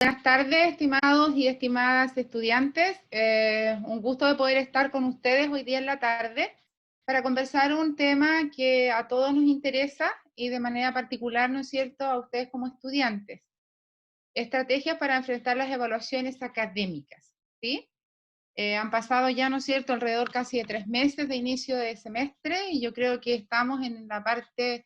Buenas tardes, estimados y estimadas estudiantes. Un gusto de poder estar con ustedes hoy día en la tarde para conversar un tema que a todos nos interesa y de manera particular, ¿no es cierto?, a ustedes como estudiantes. Estrategias para enfrentar las evaluaciones académicas, ¿sí? Han pasado ya, ¿no es cierto?, alrededor casi de 3 meses de inicio de semestre y yo creo que estamos en la parte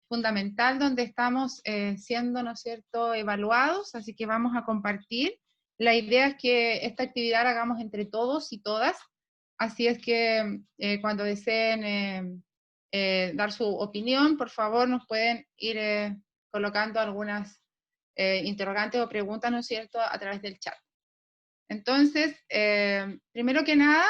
fundamental donde estamos siendo, ¿no es cierto?, evaluados, así que vamos a compartir. La idea es que esta actividad la hagamos entre todos y todas, así es que cuando deseen dar su opinión, por favor nos pueden ir colocando algunas interrogantes o preguntas, ¿no es cierto?, a través del chat. Entonces, primero que nada,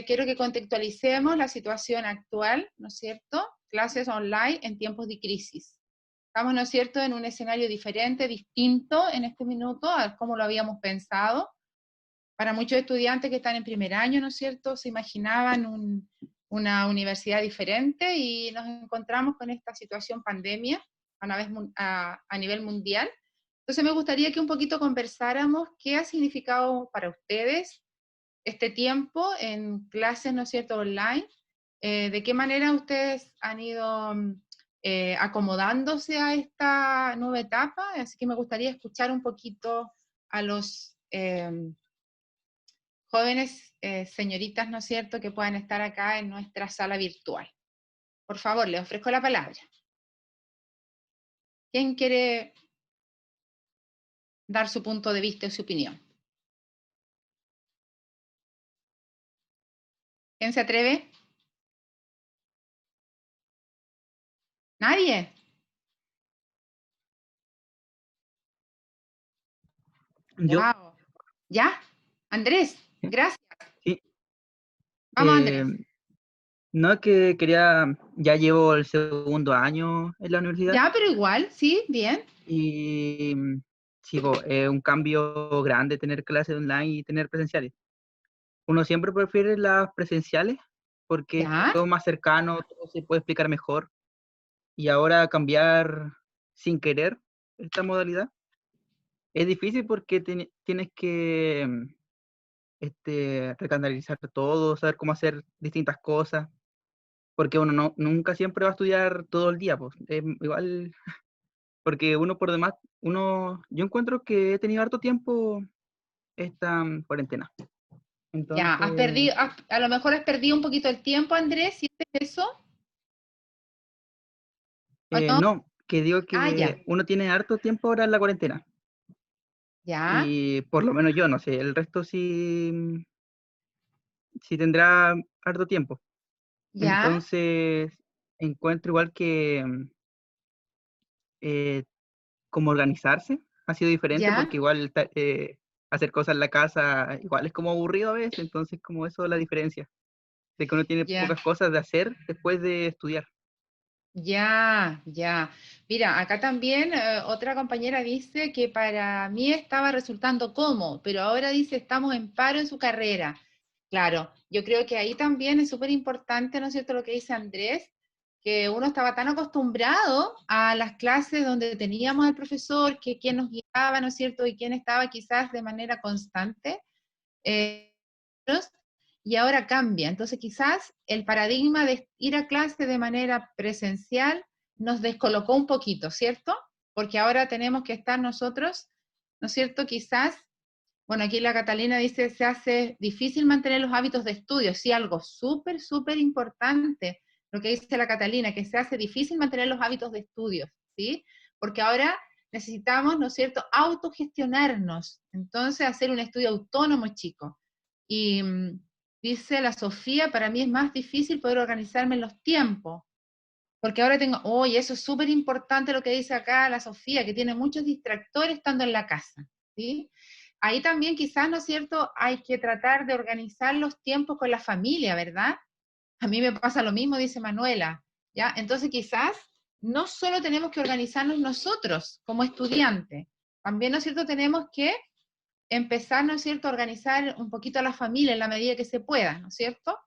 quiero que contextualicemos la situación actual, ¿no es cierto?, clases online en tiempos de crisis. Estamos, ¿no es cierto?, en un escenario diferente, distinto en este minuto a cómo lo habíamos pensado. Para muchos estudiantes que están en primer año, ¿no es cierto?, se imaginaban una universidad diferente y nos encontramos con esta situación pandemia a nivel mundial. Entonces me gustaría que un poquito conversáramos qué ha significado para ustedes este tiempo en clases, ¿no es cierto?, online, de qué manera ustedes han ido acomodándose a esta nueva etapa, así que me gustaría escuchar un poquito a los jóvenes señoritas, ¿no es cierto?, que puedan estar acá en nuestra sala virtual. Por favor, les ofrezco la palabra. ¿Quién quiere dar su punto de vista y su opinión? ¿Quién se atreve? ¿Nadie? Yo, Wow. ¿Ya? Andrés, sí, gracias. sí, Vamos, eh, Andrés. no es que quería, ya llevo el segundo año en la universidad Ya, pero igual, sí, bien. y sí, es un cambio grande tener clases online y tener presenciales. Uno siempre prefiere las presenciales porque es Ya, todo más cercano, todo se puede explicar mejor y ahora cambiar sin querer esta modalidad es difícil porque tienes que recanalizar todo, saber cómo hacer distintas cosas. Porque uno nunca siempre va a estudiar todo el día, pues. Igual, porque uno por demás, yo encuentro que he tenido harto tiempo esta cuarentena. ya. Has Entonces, perdido, a lo mejor has perdido un poquito el tiempo, Andrés, ¿sientes eso? ¿O no? no, que digo Ah, ya. que uno tiene harto tiempo ahora en la cuarentena. Ya, Y por lo menos yo, no sé, el resto sí tendrá harto tiempo. ya, Entonces, encuentro igual que eh, como organizarse ha sido diferente ya, porque igual hacer cosas en la casa igual es como aburrido a veces, entonces como eso es la diferencia, de que uno tiene ya, pocas cosas de hacer después de estudiar. ya, ya. Mira, acá también otra compañera dice que para mí estaba resultando cómodo, pero ahora dice estamos en paro en su carrera. Claro, yo creo que ahí también es súper importante, ¿no es cierto?, lo que dice Andrés, que uno estaba tan acostumbrado a las clases donde teníamos al profesor, que quien nos guiaba, ¿no es cierto?, y quien estaba quizás de manera constante, eh, y ahora cambia. Entonces quizás el paradigma de ir a clase de manera presencial nos descolocó un poquito, ¿cierto? Porque ahora tenemos que estar nosotros, ¿no es cierto? Quizás, bueno, aquí la Catalina dice, se hace difícil mantener los hábitos de estudio, sí, algo súper, súper importante, lo que dice la Catalina, que se hace difícil mantener los hábitos de estudio, ¿sí? Porque ahora necesitamos, ¿no es cierto?, autogestionarnos, entonces hacer un estudio autónomo, chico. Y dice la Sofía, para mí es más difícil poder organizarme en los tiempos, porque ahora tengo, oye, eso es súper importante lo que dice acá la Sofía, que tiene muchos distractores estando en la casa, ¿sí? Ahí también quizás, ¿no es cierto?, hay que tratar de organizar los tiempos con la familia, ¿verdad? A mí me pasa lo mismo, dice Manuela, ¿ya? Entonces quizás no solo tenemos que organizarnos nosotros como estudiantes, también, ¿no es cierto?, tenemos que empezar, ¿no es cierto?, a organizar un poquito a la familia en la medida que se pueda, ¿no es cierto?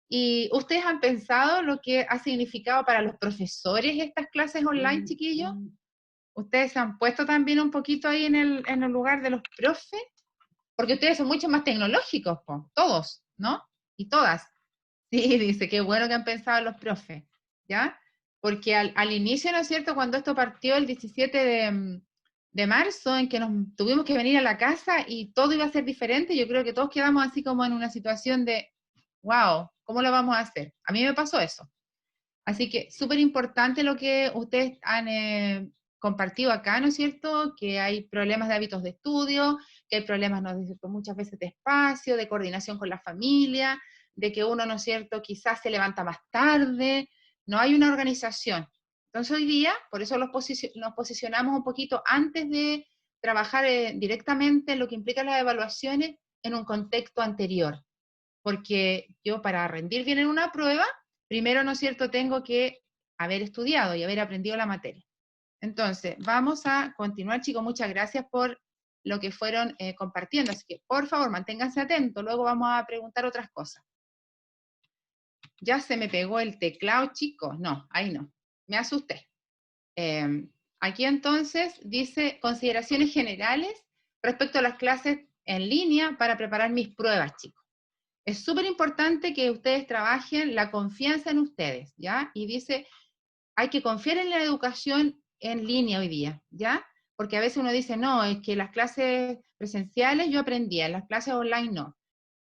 ¿Y ustedes han pensado lo que ha significado para los profesores estas clases online, chiquillos? ustedes se han puesto también un poquito ahí en el lugar de los profes, porque ustedes son mucho más tecnológicos, po, todos, ¿no? Y todas. Sí, dice, qué bueno que han pensado los profes, ¿ya? Porque al inicio, ¿no es cierto?, cuando esto partió el 17 de marzo, en que nos tuvimos que venir a la casa y todo iba a ser diferente, yo creo que todos quedamos así como en una situación de, wow, ¿cómo lo vamos a hacer? A mí me pasó eso. Así que súper importante lo que ustedes han compartido acá, ¿no es cierto? Que hay problemas de hábitos de estudio, que hay problemas, ¿no es cierto?, muchas veces de espacio, de coordinación con la familia, de que uno, ¿no es cierto?, quizás se levanta más tarde, no hay una organización. Entonces hoy día, por eso nos posicionamos un poquito antes de trabajar directamente en lo que implica las evaluaciones en un contexto anterior. Porque yo para rendir bien en una prueba, primero, ¿no es cierto?, tengo que haber estudiado y haber aprendido la materia. Entonces, vamos a continuar, chicos. Muchas gracias por lo que fueron compartiendo. Así que, por favor, manténganse atentos. Luego vamos a preguntar otras cosas. Ya se me pegó el teclado, chicos. No, ahí no. Me asusté. Aquí entonces dice consideraciones generales respecto a las clases en línea para preparar mis pruebas, chicos. Es súper importante que ustedes trabajen la confianza en ustedes, ¿ya? Y dice, hay que confiar en la educación en línea hoy día, ¿ya? Porque a veces uno dice, no, es que las clases presenciales yo aprendía, en las clases online no.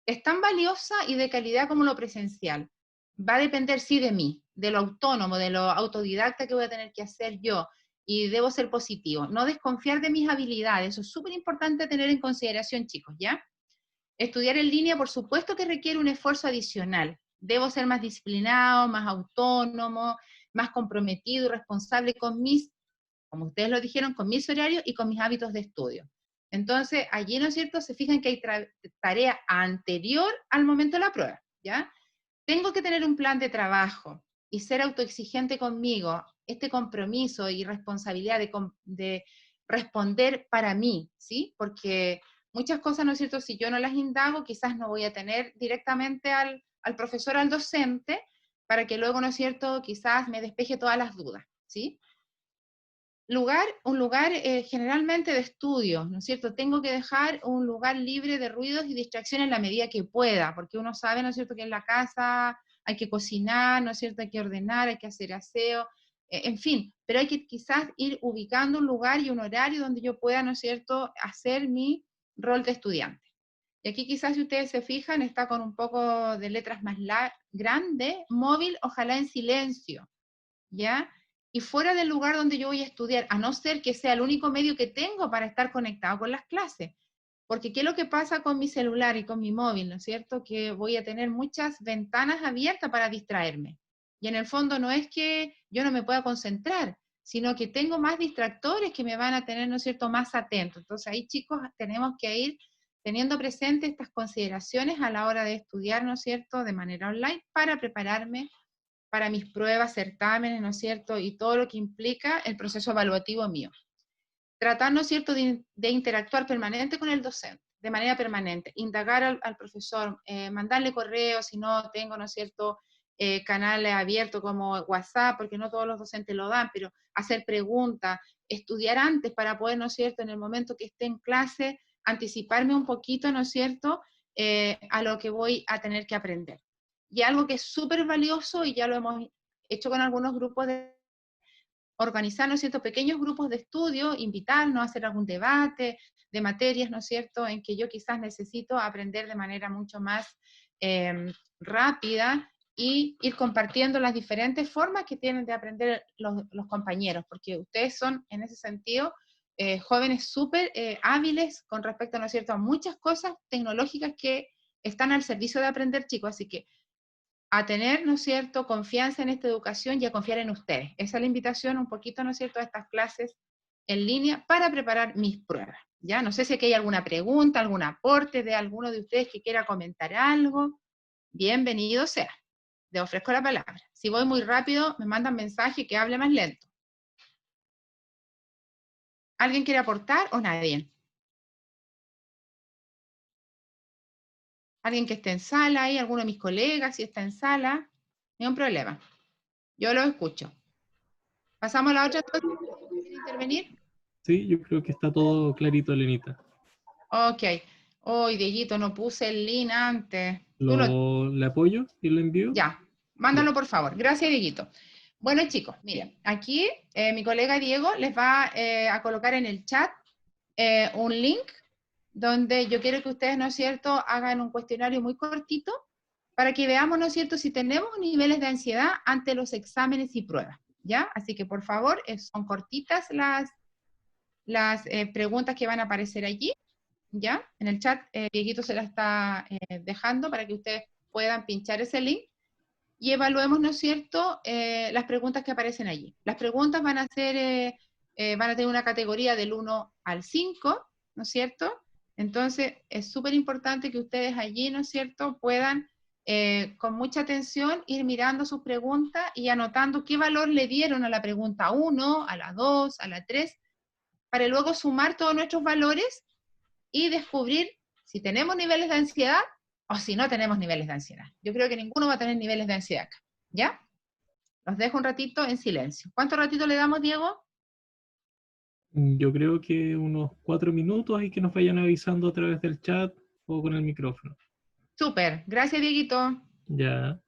Es tan valiosa y de calidad como lo presencial. Va a depender, sí, de mí, de lo autónomo, de lo autodidacta que voy a tener que hacer yo, y debo ser positivo. No desconfiar de mis habilidades, eso es súper importante tener en consideración, chicos, ¿ya? Estudiar en línea, por supuesto que requiere un esfuerzo adicional. Debo ser más disciplinado, más autónomo, más comprometido y responsable con mis, como ustedes lo dijeron, con mis horarios y con mis hábitos de estudio. Entonces, allí, ¿no es cierto?, se fijan que hay tarea anterior al momento de la prueba, ¿ya? Tengo que tener un plan de trabajo y ser autoexigente conmigo, este compromiso y responsabilidad de responder para mí, ¿sí? Porque muchas cosas, ¿no es cierto?, si yo no las indago, quizás no voy a tener directamente al profesor, al docente, para que luego, ¿no es cierto?, quizás me despeje todas las dudas, ¿sí? Un lugar generalmente de estudio, ¿no es cierto? Tengo que dejar un lugar libre de ruidos y distracciones en la medida que pueda, porque uno sabe, ¿no es cierto?, que en la casa hay que cocinar, ¿no es cierto?, hay que ordenar, hay que hacer aseo, en fin, pero hay que quizás ir ubicando un lugar y un horario donde yo pueda, ¿no es cierto?, hacer mi rol de estudiante. Y aquí quizás, si ustedes se fijan, está con un poco de letras más grande, móvil, ojalá en silencio, ¿ya? Y fuera del lugar donde yo voy a estudiar, a no ser que sea el único medio que tengo para estar conectado con las clases. Porque ¿qué es lo que pasa con mi celular y con mi móvil, no es cierto? Que voy a tener muchas ventanas abiertas para distraerme. Y en el fondo no es que yo no me pueda concentrar, sino que tengo más distractores que me van a tener, ¿no es cierto?, más atento. Entonces ahí, chicos, tenemos que ir teniendo presente estas consideraciones a la hora de estudiar, ¿no es cierto?, de manera online para prepararme para mis pruebas, certámenes, ¿no es cierto?, y todo lo que implica el proceso evaluativo mío. Tratar, ¿no es cierto?, de interactuar permanente con el docente, de manera permanente, indagar al profesor, mandarle correos si no tengo, ¿no es cierto?, canales abiertos como WhatsApp, porque no todos los docentes lo dan, pero hacer preguntas, estudiar antes para poder, ¿no es cierto?, en el momento que esté en clase, anticiparme un poquito, ¿no es cierto?, a lo que voy a tener que aprender. Y algo que es súper valioso, y ya lo hemos hecho con algunos grupos de organizar, ¿no es cierto?, pequeños grupos de estudio, invitarnos a hacer algún debate de materias, ¿no es cierto?, en que yo quizás necesito aprender de manera mucho más rápida y ir compartiendo las diferentes formas que tienen de aprender los compañeros, porque ustedes son, en ese sentido, jóvenes súper hábiles con respecto, ¿no es cierto?, a muchas cosas tecnológicas que están al servicio de aprender, chicos, así que a tener, ¿no es cierto?, confianza en esta educación y a confiar en ustedes. Esa es la invitación un poquito, ¿no es cierto?, a estas clases en línea para preparar mis pruebas. ¿Ya? No sé si aquí hay alguna pregunta, algún aporte de alguno de ustedes que quiera comentar algo. Bienvenido sea. Le ofrezco la palabra. Si voy muy rápido, me mandan mensaje que hable más lento. ¿Alguien quiere aportar o nadie? ¿Alguien que esté en sala ahí? ¿Alguno de mis colegas si está en sala? Ni un problema. Yo lo escucho. ¿Pasamos a la otra? ¿Quiere intervenir? Sí, yo creo que está todo clarito, Elenita. Ok. Hoy, Dieguito, no puse el link antes. ¿Le apoyo y lo envío? Ya, mándalo por favor. Gracias, Dieguito. Bueno, chicos, miren, aquí mi colega Diego les va a colocar en el chat un link donde yo quiero que ustedes, ¿no es cierto?, hagan un cuestionario muy cortito para que veamos, ¿no es cierto?, si tenemos niveles de ansiedad ante los exámenes y pruebas, ¿ya? Así que, por favor, son cortitas las preguntas que van a aparecer allí, ¿ya? En el chat, Dieguito se la está dejando para que ustedes puedan pinchar ese link y evaluemos, ¿no es cierto?, las preguntas que aparecen allí. Las preguntas van a ser, van a tener una categoría del 1 al 5, ¿no es cierto? Entonces, es súper importante que ustedes allí, ¿no es cierto?, puedan, con mucha atención, ir mirando sus preguntas y anotando qué valor le dieron a la pregunta 1, a la 2, a la 3, para luego sumar todos nuestros valores y descubrir si tenemos niveles de ansiedad o si no tenemos niveles de ansiedad. Yo creo que ninguno va a tener niveles de ansiedad acá, ¿ya? Los dejo un ratito en silencio. ¿Cuánto ratito le damos, Diego? Yo creo que unos 4 minutos y que nos vayan avisando a través del chat o con el micrófono. Súper, gracias, Dieguito. Ya.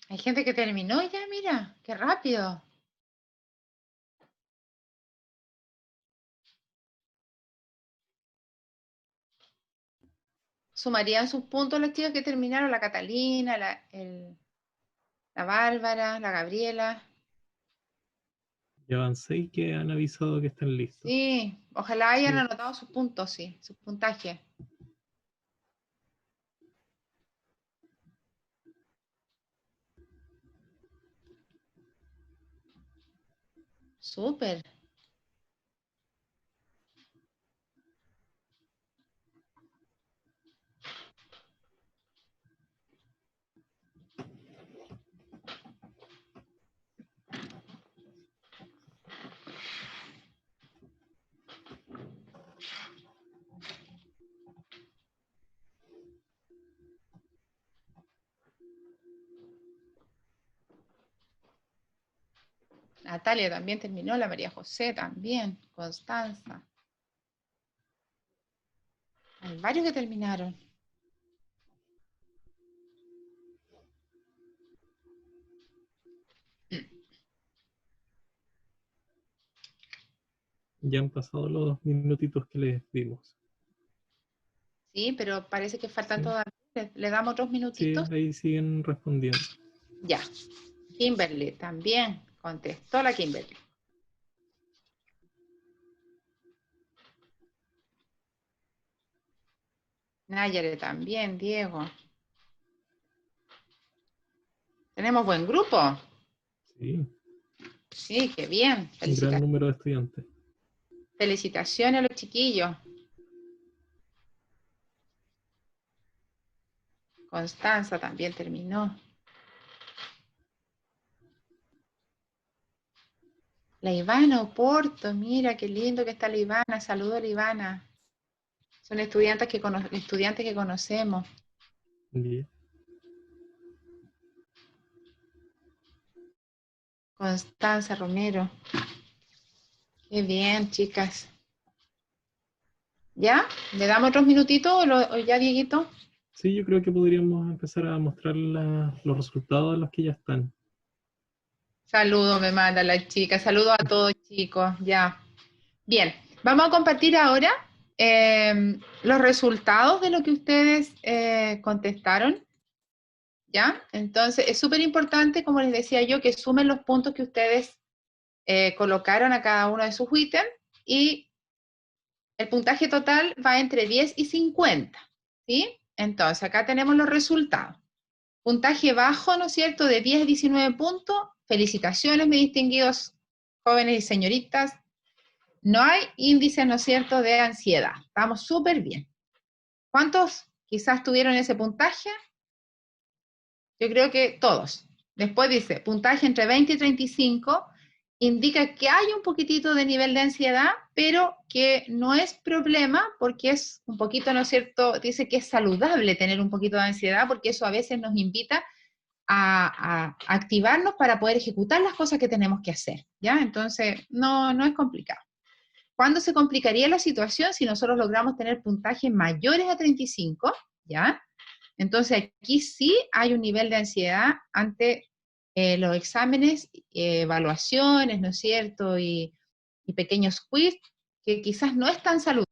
Hay gente que terminó ya, mira, qué rápido. ¿Sumarían sus puntos las chicas que terminaron? La Catalina, la Bárbara, la Gabriela. Ya van 6 que han avisado que están listos. Sí, ojalá hayan Sí. anotado sus puntos, sí, sus puntajes. Súper. Natalia también terminó, la María José también, Constanza. Hay varios que terminaron. Ya han pasado los 2 minutitos que les dimos. Sí, pero parece que faltan Sí, todavía. Le damos otros sí, minutitos. ahí siguen respondiendo. Ya. Kimberly también contestó la Kimberly. Nayare también, Diego. Tenemos buen grupo. Sí, Sí, qué bien. un gran número de estudiantes. Felicitaciones a los chiquillos. Constanza también terminó. La Ivana Oporto, mira qué lindo que está la Ivana. Saludo a la Ivana. Son estudiantes que conocemos. Bien. Constanza Romero. Qué bien, chicas. ¿Ya? ¿Le damos otros minutitos o ya, Dieguito? Sí, yo creo que podríamos empezar a mostrar los resultados de los que ya están. Saludos, me manda la chica. Saludos a todos, chicos. Ya. Bien, vamos a compartir ahora los resultados de lo que ustedes contestaron. ¿Ya? Entonces, es súper importante, como les decía yo, que sumen los puntos que ustedes colocaron a cada uno de sus ítems y el puntaje total va entre 10 y 50, ¿sí? Entonces, acá tenemos los resultados. Puntaje bajo, ¿no es cierto?, de 10 a 19 puntos. Felicitaciones, mis distinguidos jóvenes y señoritas. No hay índice, ¿no es cierto?, de ansiedad. Estamos súper bien. ¿Cuántos quizás tuvieron ese puntaje? Yo creo que todos. Después dice, puntaje entre 20 y 35, indica que hay un poquitito de nivel de ansiedad, pero que no es problema porque es un poquito, ¿no es cierto? Dice que es saludable tener un poquito de ansiedad porque eso a veces nos invita a activarnos para poder ejecutar las cosas que tenemos que hacer, ¿ya? Entonces, no es complicado. ¿Cuándo se complicaría la situación? Si nosotros logramos tener puntajes mayores a 35, ¿ya? Entonces aquí sí hay un nivel de ansiedad ante los exámenes, evaluaciones, ¿no es cierto? Y pequeños quiz que quizás no es tan saludable.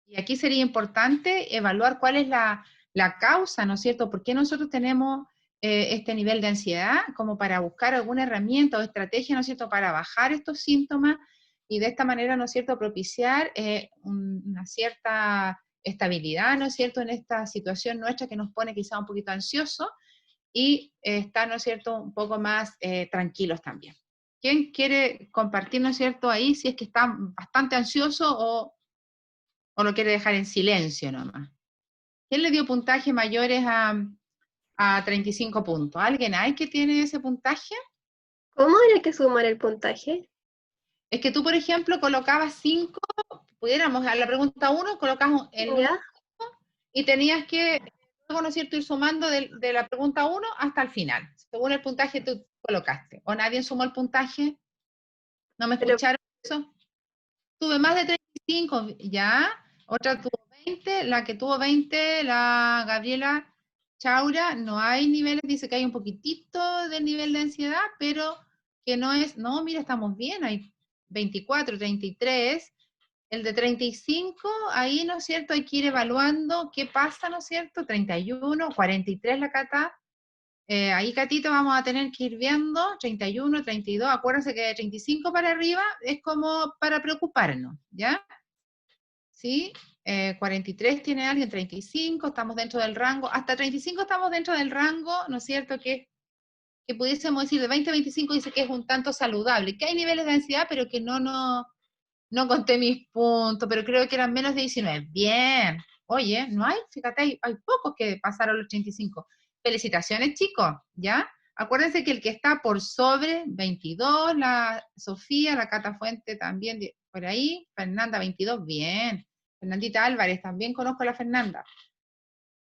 Y aquí sería importante evaluar cuál es la causa, ¿no es cierto? ¿Por qué nosotros tenemos este nivel de ansiedad? Como para buscar alguna herramienta o estrategia, ¿no es cierto? Para bajar estos síntomas y de esta manera, ¿no es cierto? Propiciar una cierta estabilidad, ¿no es cierto?, en esta situación nuestra que nos pone quizá un poquito ansioso y estar, ¿no es cierto?, un poco más tranquilos también. ¿Quién quiere compartir, ¿no es cierto?, ahí si es que está bastante ansioso o lo quiere dejar en silencio nomás? ¿Quién le dio puntajes mayores a 35 puntos? ¿Alguien hay que tiene ese puntaje? ¿Cómo era que sumar el puntaje? Es que tú, por ejemplo, colocabas 5, pudiéramos a la pregunta 1, colocas el número ¿Ya? y tenías que, luego, ¿no es cierto?, ir sumando de la pregunta 1 hasta el final, según el puntaje que tú colocaste. ¿O nadie sumó el puntaje? ¿No me Pero, escucharon eso? Tuve más de 35, ya. Otra tuvo 20, la que tuvo 20, la Gabriela Chaura, no hay niveles, dice que hay un poquitito de nivel de ansiedad, pero que no es, no, mira, estamos bien, hay 24, 33, el de 35, ahí, ¿no es cierto?, hay que ir evaluando qué pasa, ¿no es cierto?, 31, 43 la Cata, ahí Catito vamos a tener que ir viendo, 31, 32, acuérdense que de 35 para arriba es como para preocuparnos, ¿ya? ¿Sí? 43 tiene alguien, 35, estamos dentro del rango, hasta 35 estamos dentro del rango, ¿no es cierto?, que pudiésemos decir de 20 a 25 dice que es un tanto saludable, que hay niveles de ansiedad, pero que no conté mis puntos, pero creo que eran menos de 19. Bien. Oye, no hay, fíjate, hay pocos que pasaron los 35. Felicitaciones, chicos, ¿ya? Acuérdense que el que está por sobre 22, la Sofía, la Cata Fuente también, por ahí, Fernanda 22, bien. Fernandita Álvarez, también conozco a la Fernanda.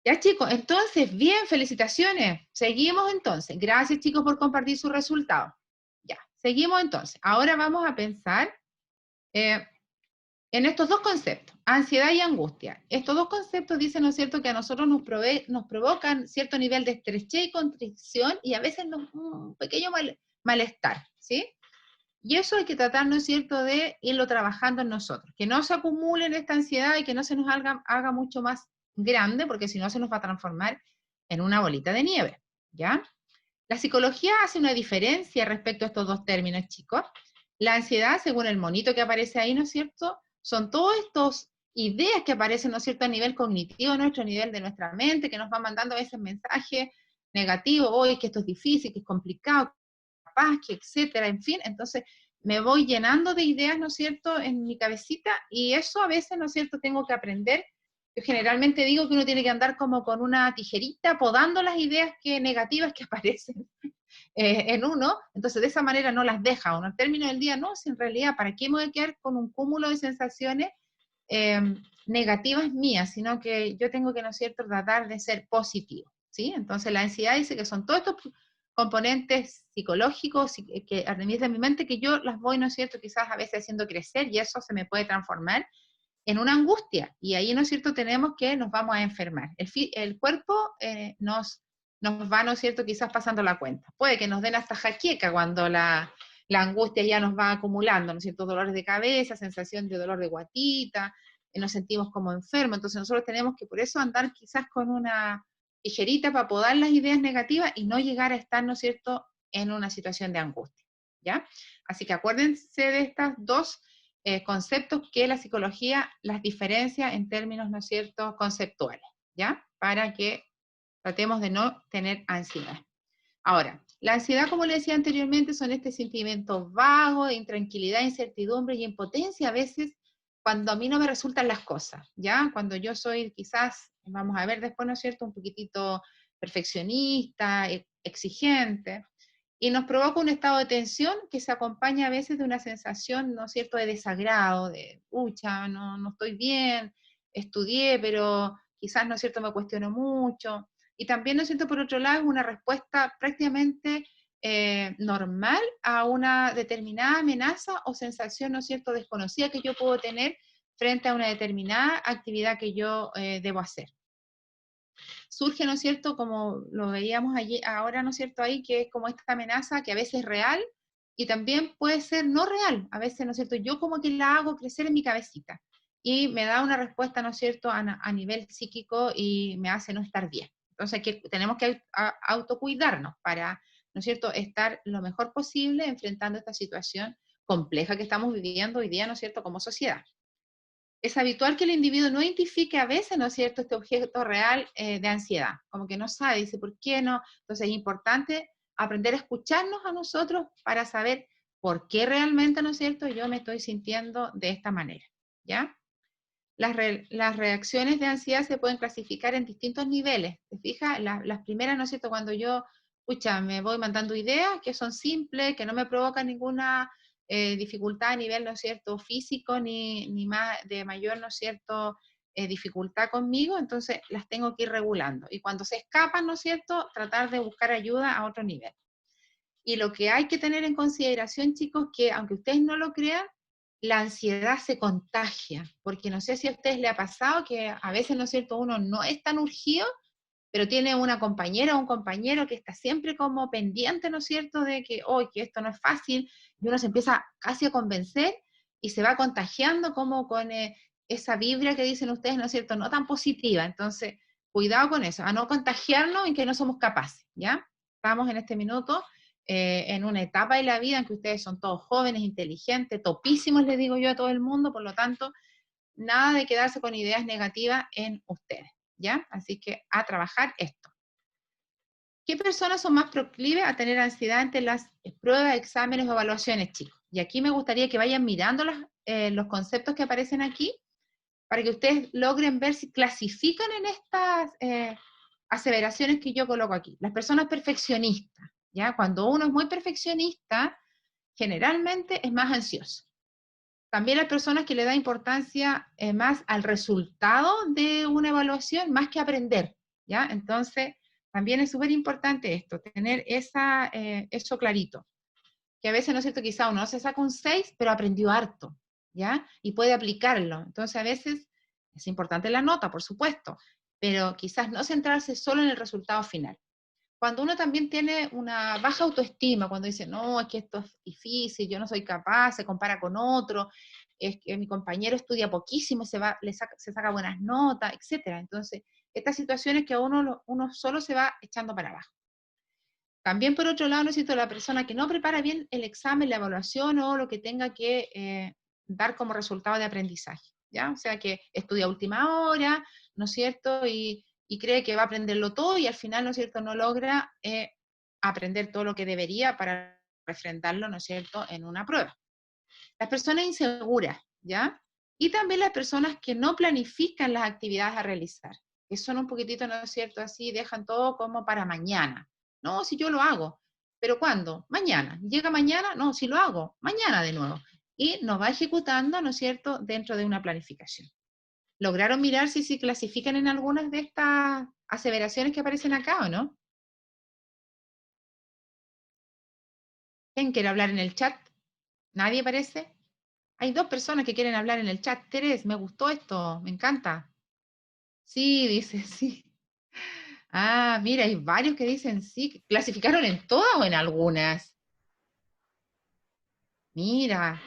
Ya, chicos, entonces, bien, felicitaciones. Seguimos entonces. Gracias, chicos, por compartir sus resultados. Ya, seguimos entonces. Ahora vamos a pensar en estos dos conceptos, ansiedad y angustia. Estos dos conceptos dicen, ¿no es cierto?, que a nosotros nos provocan cierto nivel de estrechez y constricción y a veces un pequeño malestar, ¿sí? Y eso hay que tratar, ¿no es cierto?, de irlo trabajando en nosotros, que no se acumule en esta ansiedad y que no se nos haga mucho más grande, porque si no se nos va a transformar en una bolita de nieve, ¿ya? La psicología hace una diferencia respecto a estos dos términos, chicos. La ansiedad, según el monito que aparece ahí, ¿no es cierto?, son todas estas ideas que aparecen, ¿no es cierto?, a nivel cognitivo, a nuestro nivel de nuestra mente, que nos van mandando a veces mensajes negativos, hoy que esto es difícil, que es complicado, capaz, que etcétera, en fin. Entonces, me voy llenando de ideas, ¿no es cierto?, en mi cabecita, y eso a veces, ¿no es cierto?, tengo que aprender. Yo generalmente digo que uno tiene que andar como con una tijerita podando las ideas negativas que aparecen en uno, entonces de esa manera no las deja uno. Al término del día, no, si en realidad, ¿para qué me voy a quedar con un cúmulo de sensaciones negativas mías? Sino que yo tengo que, ¿no es cierto?, tratar de ser positivo, ¿sí? Entonces la ansiedad dice que son todos estos componentes psicológicos que a través de mi mente que yo las voy, ¿no es cierto?, quizás a veces haciendo crecer, y eso se me puede transformar en una angustia, y ahí, ¿no es cierto?, tenemos que nos vamos a enfermar. El cuerpo nos va, ¿no es cierto?, quizás pasando la cuenta. Puede que nos den hasta jaqueca cuando la angustia ya nos va acumulando, ¿no es cierto?, dolores de cabeza, sensación de dolor de guatita, nos sentimos como enfermos. Entonces nosotros tenemos que por eso andar quizás con una tijerita para podar las ideas negativas y no llegar a estar, ¿no es cierto?, en una situación de angustia, ¿ya? Así que acuérdense de estas dos conceptos que la psicología las diferencia en términos, ¿no es cierto?, conceptuales, ¿ya? Para que tratemos de no tener ansiedad. Ahora, la ansiedad, como le decía anteriormente, son este sentimiento vago, de intranquilidad, incertidumbre y impotencia a veces cuando a mí no me resultan las cosas, ¿ya? Cuando yo soy quizás, vamos a ver después, ¿no es cierto?, un poquitito perfeccionista, exigente, y nos provoca un estado de tensión que se acompaña a veces de una sensación, ¿no es cierto?, de desagrado, de, pucha, no estoy bien, estudié, pero quizás, ¿no es cierto?, me cuestiono mucho. Y también, ¿no es cierto?, por otro lado, es una respuesta prácticamente normal a una determinada amenaza o sensación, ¿no es cierto?, desconocida que yo puedo tener frente a una determinada actividad que yo debo hacer. Surge, ¿no es cierto?, como lo veíamos allí, ahora, ¿no es cierto?, ahí, que es como esta amenaza que a veces es real y también puede ser no real. A veces, ¿no es cierto?, yo como que la hago crecer en mi cabecita y me da una respuesta, ¿no es cierto?, a nivel psíquico y me hace no estar bien. Entonces tenemos que autocuidarnos para, ¿no es cierto?, estar lo mejor posible enfrentando esta situación compleja que estamos viviendo hoy día, ¿no es cierto?, como sociedad. Es habitual que el individuo no identifique a veces, ¿no es cierto?, este objeto real de ansiedad, como que no sabe, dice, ¿por qué no? Entonces es importante aprender a escucharnos a nosotros para saber por qué realmente, ¿no es cierto?, yo me estoy sintiendo de esta manera, ¿ya? Las reacciones de ansiedad se pueden clasificar en distintos niveles. ¿Te fijas? Las primeras, ¿no es cierto?, cuando yo, me voy mandando ideas que son simples, que no me provocan ninguna dificultad a nivel, ¿no es cierto?, físico, ni más de mayor, ¿no es cierto?, dificultad conmigo, entonces las tengo que ir regulando. Y cuando se escapan, ¿no es cierto?, tratar de buscar ayuda a otro nivel. Y lo que hay que tener en consideración, chicos, que aunque ustedes no lo crean, la ansiedad se contagia, porque no sé si a ustedes les ha pasado que a veces, ¿no es cierto?, uno no es tan urgido, pero tiene una compañera o un compañero que está siempre como pendiente, ¿no es cierto?, de que, que esto no es fácil, y uno se empieza casi a convencer y se va contagiando como con esa vibra que dicen ustedes, ¿no es cierto?, no tan positiva. Entonces, cuidado con eso, a no contagiarnos en que no somos capaces, ¿ya? Estamos en este minuto en una etapa de la vida en que ustedes son todos jóvenes, inteligentes, topísimos, les digo yo a todo el mundo, por lo tanto, nada de quedarse con ideas negativas en ustedes, ¿ya? Así que a trabajar esto. ¿Qué personas son más proclives a tener ansiedad ante las pruebas, exámenes o evaluaciones, chicos? Y aquí me gustaría que vayan mirando los conceptos que aparecen aquí, para que ustedes logren ver si clasifican en estas aseveraciones que yo coloco aquí. Las personas perfeccionistas, ¿ya? Cuando uno es muy perfeccionista, generalmente es más ansioso. También las personas que le dan importancia más al resultado de una evaluación, más que aprender, ¿ya? Entonces, también es súper importante esto, tener eso clarito. Que a veces, ¿no es cierto?, quizá uno se saca un 6, pero aprendió harto, ¿ya? Y puede aplicarlo. Entonces, a veces es importante la nota, por supuesto, pero quizás no centrarse solo en el resultado final. Cuando uno también tiene una baja autoestima, cuando dice, no, es que esto es difícil, yo no soy capaz, se compara con otro, es que mi compañero estudia poquísimo, se saca buenas notas, etc. Entonces, estas situaciones que uno solo se va echando para abajo. También, por otro lado, necesito la persona que no prepara bien el examen, la evaluación o lo que tenga que dar como resultado de aprendizaje, ¿ya? O sea, que estudia a última hora, ¿no es cierto?, y cree que va a aprenderlo todo y al final, ¿no es cierto?, no logra aprender todo lo que debería para refrendarlo, ¿no es cierto?, en una prueba. Las personas inseguras, ¿ya? Y también las personas que no planifican las actividades a realizar, que son un poquitito, ¿no es cierto?, así, dejan todo como para mañana. No, si yo lo hago. ¿Pero cuándo? Mañana. ¿Llega mañana? No, si lo hago, mañana de nuevo. Y nos va ejecutando, ¿no es cierto?, dentro de una planificación. ¿Lograron mirar si clasifican en algunas de estas aseveraciones que aparecen acá o no? ¿Quién quiere hablar en el chat? ¿Nadie parece? Hay 2 personas que quieren hablar en el chat. Teres, me gustó esto, me encanta. Sí, dice, sí. Ah, mira, hay varios que dicen sí. ¿Clasificaron en todas o en algunas? Mira,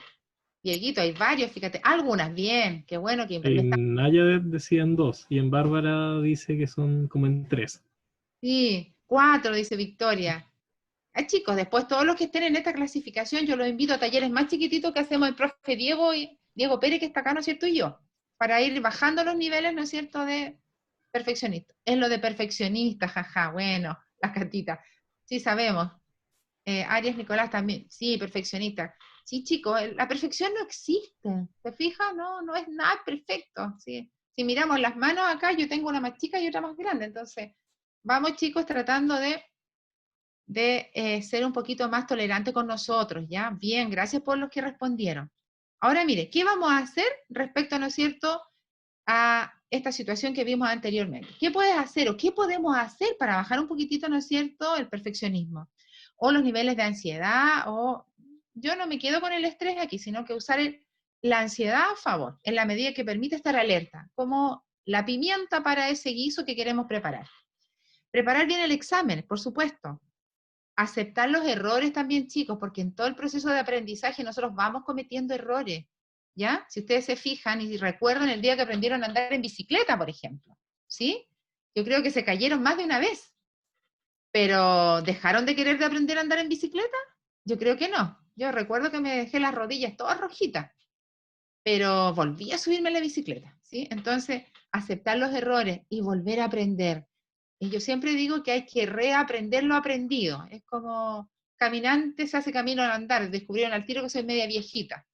Dieguito, hay varios, fíjate. Algunas, bien, qué bueno que me está... En Naya decían 2 y en Bárbara dice que son como en 3. Sí, 4, dice Victoria. Chicos, después todos los que estén en esta clasificación, yo los invito a talleres más chiquititos que hacemos el profe Diego y Diego Pérez, que está acá, ¿no es cierto? Y yo, para ir bajando los niveles, ¿no es cierto?, de perfeccionista. Es lo de perfeccionista, jaja, bueno, las cartitas. Sí, sabemos. Arias Nicolás también, sí, perfeccionista. Sí, chicos, la perfección no existe. ¿Te fijas? No, no es nada perfecto. ¿Sí? Si miramos las manos acá, yo tengo una más chica y otra más grande. Entonces, vamos, chicos, tratando de ser un poquito más tolerante con nosotros, ¿ya? Bien, gracias por los que respondieron. Ahora, mire, ¿qué vamos a hacer respecto, ¿no es cierto?, a esta situación que vimos anteriormente? ¿Qué puedes hacer o qué podemos hacer para bajar un poquitito, ¿no es cierto?, el perfeccionismo o los niveles de ansiedad, o yo no me quedo con el estrés aquí, sino que usar la ansiedad a favor, en la medida que permite estar alerta, como la pimienta para ese guiso que queremos preparar. Preparar bien el examen, por supuesto. Aceptar los errores también, chicos, porque en todo el proceso de aprendizaje nosotros vamos cometiendo errores, ¿ya? Si ustedes se fijan y recuerdan el día que aprendieron a andar en bicicleta, por ejemplo, ¿sí? Yo creo que se cayeron más de una vez, pero ¿dejaron de querer de aprender a andar en bicicleta? Yo creo que no. Yo recuerdo que me dejé las rodillas todas rojitas, pero volví a subirme a la bicicleta, ¿sí? Entonces, aceptar los errores y volver a aprender. Y yo siempre digo que hay que reaprender lo aprendido. Es como caminante se hace camino al andar. Descubrieron al tiro que soy media viejita.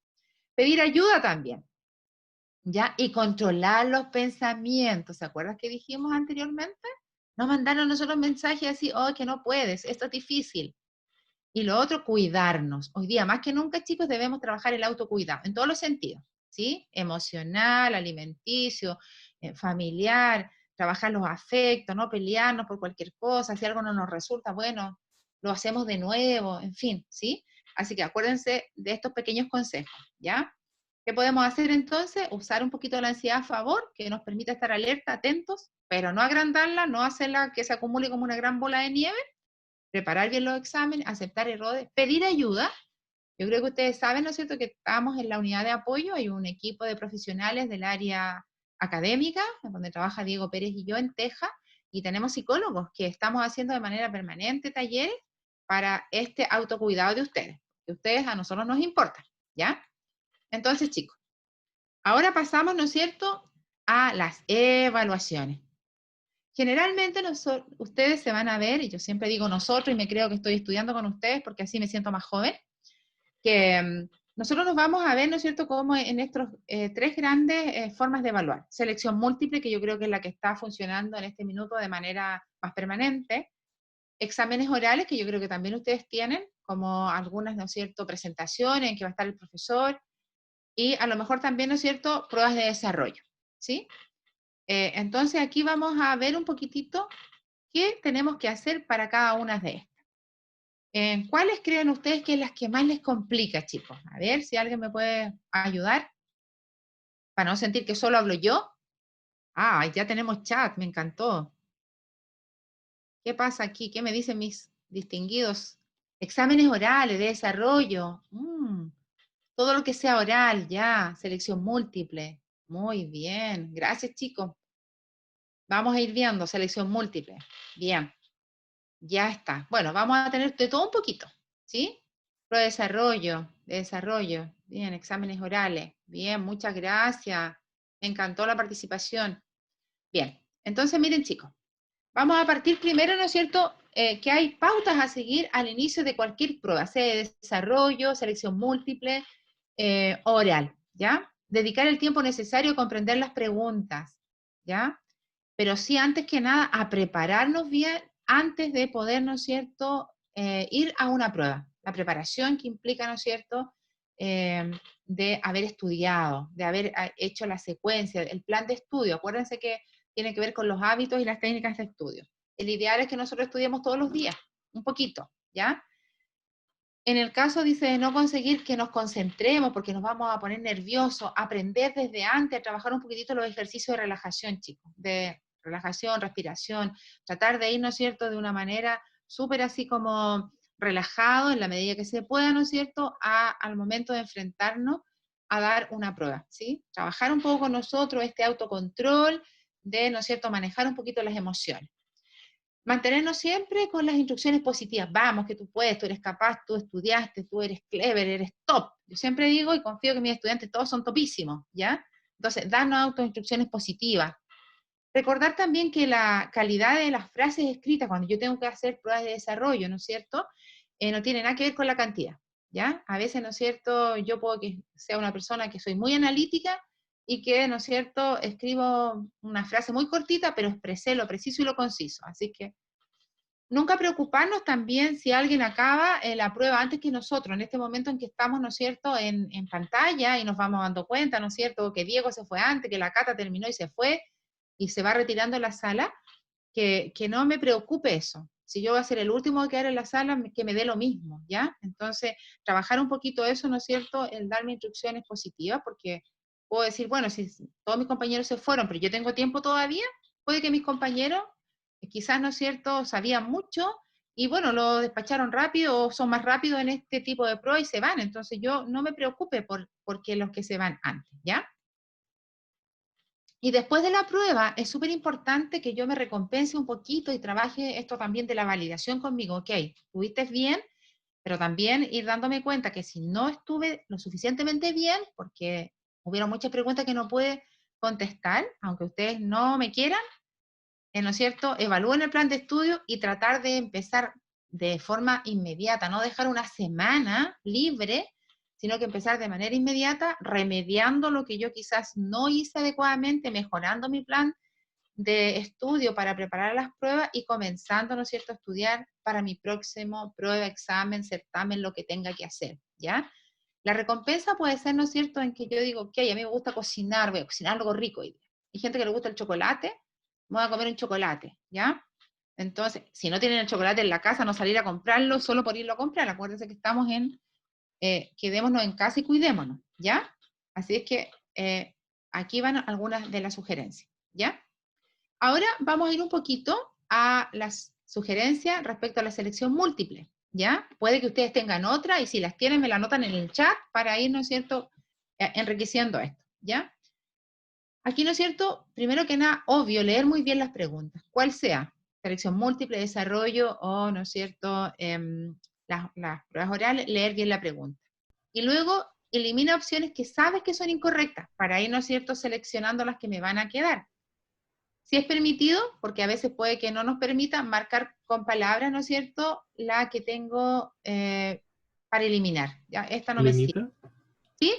Pedir ayuda también, ¿ya? Y controlar los pensamientos. ¿Se acuerdan que dijimos anteriormente? No mandaron nosotros mensajes así, oh, que no puedes, esto es difícil. Y lo otro, cuidarnos. Hoy día, más que nunca, chicos, debemos trabajar el autocuidado, en todos los sentidos, ¿sí? Emocional, alimenticio, familiar, trabajar los afectos, no pelearnos por cualquier cosa, si algo no nos resulta, bueno, lo hacemos de nuevo, en fin, ¿sí? Así que acuérdense de estos pequeños consejos, ¿ya? ¿Qué podemos hacer entonces? Usar un poquito de la ansiedad a favor, que nos permita estar alerta, atentos, pero no agrandarla, no hacerla que se acumule como una gran bola de nieve, preparar bien los exámenes, aceptar errores, pedir ayuda. Yo creo que ustedes saben, ¿no es cierto?, que estamos en la unidad de apoyo, hay un equipo de profesionales del área académica, donde trabaja Diego Pérez y yo en Texas, y tenemos psicólogos que estamos haciendo de manera permanente talleres para este autocuidado de ustedes, que ustedes a nosotros nos importan, ¿ya? Entonces, chicos, ahora pasamos, ¿no es cierto?, a las evaluaciones. Generalmente ustedes se van a ver, y yo siempre digo nosotros, y me creo que estoy estudiando con ustedes porque así me siento más joven, que nosotros nos vamos a ver, ¿no es cierto?, como en estos 3 grandes formas de evaluar. Selección múltiple, que yo creo que es la que está funcionando en este minuto de manera más permanente. Exámenes orales, que yo creo que también ustedes tienen, como algunas, ¿no es cierto?, presentaciones en que va a estar el profesor, y a lo mejor también, ¿no es cierto?, pruebas de desarrollo, ¿sí? Entonces aquí vamos a ver un poquitito qué tenemos que hacer para cada una de estas. ¿Cuáles creen ustedes que es las que más les complica, chicos? A ver si alguien me puede ayudar para no sentir que solo hablo yo. Ah, ya tenemos chat, me encantó. ¿Qué pasa aquí? ¿Qué me dicen mis distinguidos? Exámenes orales de desarrollo. Todo lo que sea oral, ya. Selección múltiple. Muy bien. Gracias, chicos. Vamos a ir viendo selección múltiple. Bien. Ya está. Bueno, vamos a tener de todo un poquito, ¿sí? Prueba de desarrollo. Bien, exámenes orales. Bien, muchas gracias. Me encantó la participación. Bien, entonces miren, chicos. Vamos a partir primero, ¿no es cierto?, que hay pautas a seguir al inicio de cualquier prueba, sea de desarrollo, selección múltiple, oral, ¿ya? Dedicar el tiempo necesario a comprender las preguntas, ¿ya? Pero sí, antes que nada, a prepararnos bien antes de poder, ¿no es cierto?, ir a una prueba. La preparación que implica, ¿no es cierto?, de haber estudiado, de haber hecho la secuencia, el plan de estudio. Acuérdense que tiene que ver con los hábitos y las técnicas de estudio. El ideal es que nosotros estudiemos todos los días, un poquito, ¿ya? En el caso, dice, de no conseguir que nos concentremos porque nos vamos a poner nerviosos, aprender desde antes a trabajar un poquitito los ejercicios de relajación, chicos, de relajación, respiración, tratar de ir, ¿no es cierto?, de una manera súper así como relajado en la medida que se pueda, ¿no es cierto?, al momento de enfrentarnos a dar una prueba, ¿sí? Trabajar un poco con nosotros este autocontrol de, ¿no es cierto?, manejar un poquito las emociones. Mantenernos siempre con las instrucciones positivas. Vamos, que tú puedes, tú eres capaz, tú estudiaste, tú eres clever, eres top. Yo siempre digo y confío que mis estudiantes todos son topísimos, ¿ya? Entonces, darnos autoinstrucciones positivas. Recordar también que la calidad de las frases escritas, cuando yo tengo que hacer pruebas de desarrollo, ¿no es cierto?, no tiene nada que ver con la cantidad, ¿ya? A veces, ¿no es cierto?, yo puedo que sea una persona que soy muy analítica y que, ¿no es cierto?, escribo una frase muy cortita, pero expresé lo preciso y lo conciso. Así que nunca preocuparnos también si alguien acaba la prueba antes que nosotros, en este momento en que estamos, ¿no es cierto?, en pantalla y nos vamos dando cuenta, ¿no es cierto?, que Diego se fue antes, que la Cata terminó y se fue y se va retirando de la sala, que no me preocupe eso. Si yo voy a ser el último a quedar en la sala, que me dé lo mismo, ¿ya? Entonces, trabajar un poquito eso, ¿no es cierto?, el darme instrucciones positivas, porque puedo decir, bueno, si todos mis compañeros se fueron, pero yo tengo tiempo todavía, puede que mis compañeros quizás, ¿no es cierto?, sabían mucho y bueno, lo despacharon rápido o son más rápidos en este tipo de pruebas y se van. Entonces yo no me preocupe porque los que se van antes, ¿ya? Y después de la prueba es súper importante que yo me recompense un poquito y trabaje esto también de la validación conmigo. Ok, estuviste bien, pero también ir dándome cuenta que si no estuve lo suficientemente bien, porque hubieron muchas preguntas que no pude contestar, aunque ustedes no me quieran, ¿no es cierto?, evalúen el plan de estudio y tratar de empezar de forma inmediata, no dejar una semana libre, sino que empezar de manera inmediata, remediando lo que yo quizás no hice adecuadamente, mejorando mi plan de estudio para preparar las pruebas y comenzando, ¿no es cierto?, a estudiar para mi próximo prueba, examen, certamen, lo que tenga que hacer, ¿ya? La recompensa puede ser, ¿no es cierto?, en que yo digo, ok, a mí me gusta cocinar, voy a cocinar algo rico hoy día. Hay gente que le gusta el chocolate, voy a comer un chocolate, ¿ya? Entonces, si no tienen el chocolate en la casa, no salir a comprarlo solo por irlo a comprar. Acuérdense que estamos quedémonos en casa y cuidémonos, ¿ya? Así es que aquí van algunas de las sugerencias, ¿ya? Ahora vamos a ir un poquito a las sugerencias respecto a la selección múltiple, ¿ya? Puede que ustedes tengan otra y si las tienen me la anotan en el chat para ir, ¿no es cierto?, enriqueciendo esto, ¿ya? Aquí, ¿no es cierto? Primero que nada, obvio, leer muy bien las preguntas, cuál sea, selección múltiple, desarrollo o, ¿no es cierto?, las pruebas orales, leer bien la pregunta. Y luego, elimina opciones que sabes que son incorrectas, para ir, ¿no es cierto?, seleccionando las que me van a quedar. Si es permitido, porque a veces puede que no nos permita, marcar con palabras, ¿no es cierto?, la que tengo para eliminar. ¿Ya? Esta no me sirve. Elenita, ¿Sí?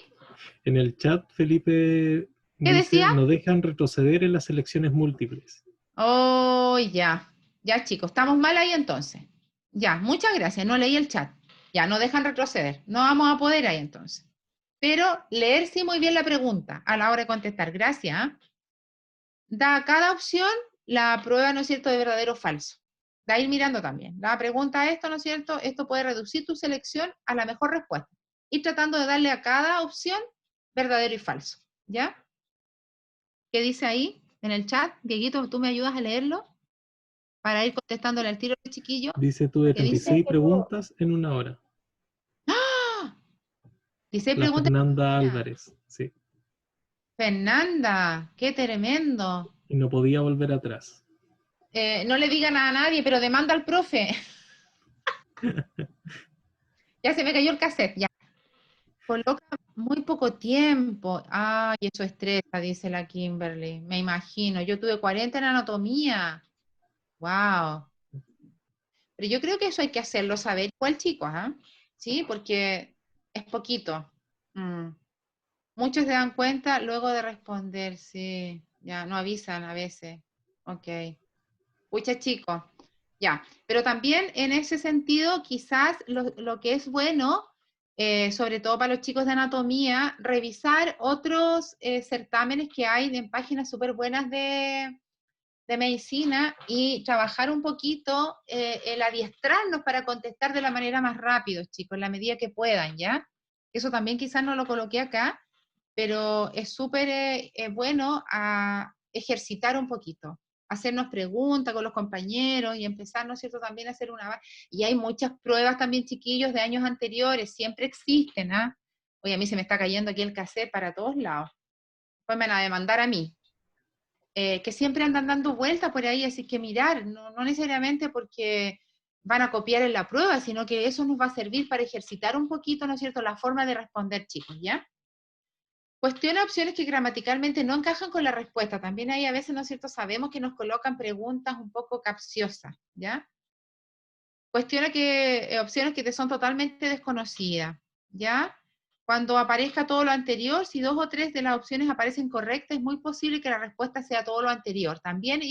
en el chat Felipe ¿Qué dice, decía? no dejan retroceder en las elecciones múltiples. Oh, ya. Ya, chicos, estamos mal ahí entonces. Ya, muchas gracias. No leí el chat. Ya, no dejan retroceder. No vamos a poder ahí entonces. Pero leer sí muy bien la pregunta a la hora de contestar. Gracias. ¿Ah? Da a cada opción la prueba, ¿no es cierto?, de verdadero o falso. Da ir mirando también. La pregunta esto, ¿no es cierto? Esto puede reducir tu selección a la mejor respuesta. Ir tratando de darle a cada opción verdadero y falso. ¿Ya? ¿Qué dice ahí en el chat? Dieguito, ¿tú me ayudas a leerlo? Para ir contestándole al tiro al chiquillo. Dice, tuve ¿Qué dice? 36 preguntas en una hora. ¡Ah! 16 La preguntas. Fernanda Álvarez, sí. Fernanda, qué tremendo. Y no podía volver atrás. No le digan a nadie, pero demanda al profe. Ya se me cayó el cassette, ya. Coloca muy poco tiempo. Ay, eso estresa, dice la Kimberly. Me imagino. Yo tuve 40 en anatomía. Wow. Pero yo creo que eso hay que hacerlo saber igual, chicos, ¿ah? Sí, porque es poquito. Mm. Muchos se dan cuenta luego de responder, sí. Ya, no avisan a veces. Ok. Pucha, chicos. Ya, pero también en ese sentido, quizás lo que es bueno, sobre todo para los chicos de anatomía, revisar otros certámenes que hay en páginas súper buenas de medicina y trabajar un poquito el adiestrarnos para contestar de la manera más rápido, chicos, en la medida que puedan, ¿ya? Eso también quizás no lo coloqué acá, pero es súper bueno a ejercitar un poquito, hacernos preguntas con los compañeros y empezar, ¿no es cierto?, también a hacer y hay muchas pruebas también, chiquillos, de años anteriores, siempre existen, ¿ah? Oye, a mí se me está cayendo aquí el cassette para todos lados. Pues me van a demandar a mí. Que siempre andan dando vueltas por ahí, así que mirar, no necesariamente porque van a copiar en la prueba, sino que eso nos va a servir para ejercitar un poquito, ¿no es cierto?, la forma de responder, chicos, ¿ya? Cuestiona opciones que gramaticalmente no encajan con la respuesta. También hay a veces, ¿no es cierto?, sabemos que nos colocan preguntas un poco capciosas, ¿ya? Cuestiona opciones que te son totalmente desconocidas, ¿ya? Cuando aparezca todo lo anterior, si 2 o 3 de las opciones aparecen correctas, es muy posible que la respuesta sea todo lo anterior. También